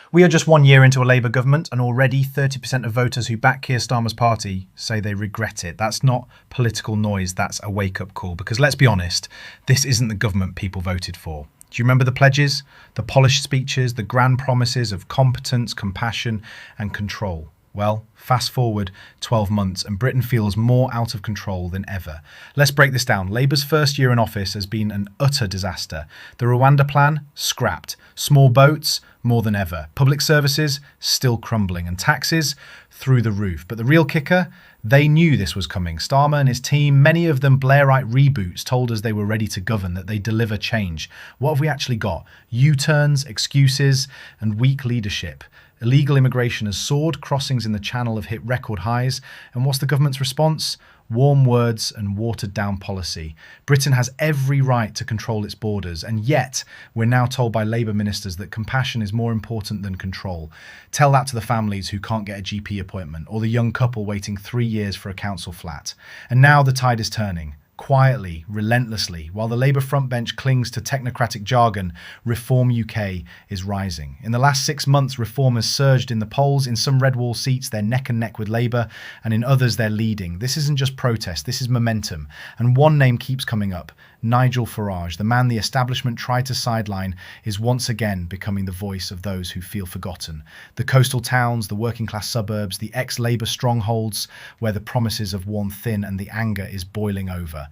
We are just 1 year into a Labour government, and already 30% of voters who back Keir Starmer's party say they regret it. That's not political noise, that's a wake-up call. Because let's be honest, this isn't the government people voted for. Do you remember the pledges? The polished speeches, the grand promises of competence, compassion and control? Well, fast forward 12 months and Britain feels more out of control than ever. Let's break this down. Labour's first year in office has been an utter disaster. The Rwanda plan, scrapped. Small boats, more than ever. Public services, still crumbling. And taxes, through the roof. But the real kicker? They knew this was coming. Starmer and his team, many of them Blairite reboots, told us they were ready to govern, that they deliver change. What have we actually got? U-turns, excuses, and weak leadership. Illegal immigration has soared, crossings in the Channel have hit record highs, and what's the government's response? Warm words and watered-down policy. Britain has every right to control its borders, and yet we're now told by Labour ministers that compassion is more important than control. Tell that to the families who can't get a GP appointment, or the young couple waiting 3 years for a council flat. And now the tide is turning. Quietly, relentlessly, while the Labour frontbench clings to technocratic jargon, Reform UK is rising. In the last 6 months, Reform has surged in the polls. In some red wall seats, they're neck and neck with Labour, and in others, they're leading. This isn't just protest, this is momentum. And one name keeps coming up. Nigel Farage, the man the establishment tried to sideline, is once again becoming the voice of those who feel forgotten. The coastal towns, the working class suburbs, the ex-Labour strongholds, where the promises have worn thin and the anger is boiling over.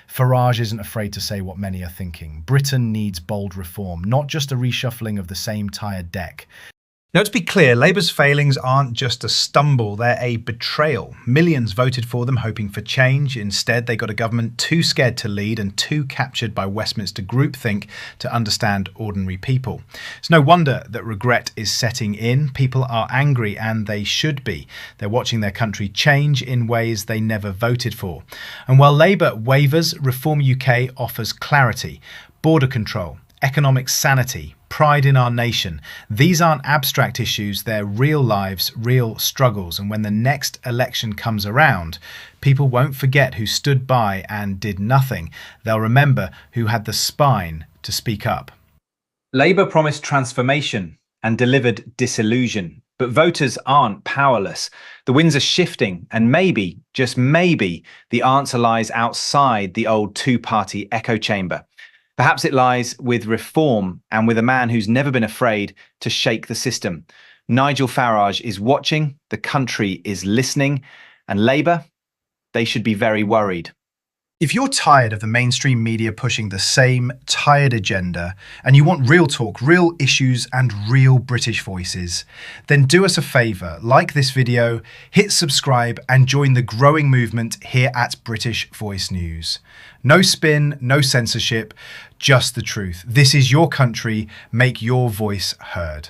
Farage isn't afraid to say what many are thinking. Britain needs bold reform, not just a reshuffling of the same tired deck. Now, to be clear, Labour's failings aren't just a stumble, they're a betrayal. Millions voted for them hoping for change. Instead, they got a government too scared to lead and too captured by Westminster groupthink to understand ordinary people. It's no wonder that regret is setting in. People are angry, and they should be. They're watching their country change in ways they never voted for. And while Labour wavers, Reform UK offers clarity, border control, economic sanity, pride in our nation. These aren't abstract issues, they're real lives, real struggles. And when the next election comes around, people won't forget who stood by and did nothing. They'll remember who had the spine to speak up. Labour promised transformation and delivered disillusion. But voters aren't powerless. The winds are shifting, and maybe, just maybe, the answer lies outside the old two-party echo chamber. Perhaps it lies with Reform and with a man who's never been afraid to shake the system. Nigel Farage is watching, the country is listening, and Labour, they should be very worried. If you're tired of the mainstream media pushing the same tired agenda and you want real talk, real issues and real British voices, then do us a favour, like this video, hit subscribe and join the growing movement here at British Voice News. No spin, no censorship, just the truth. This is your country, make your voice heard.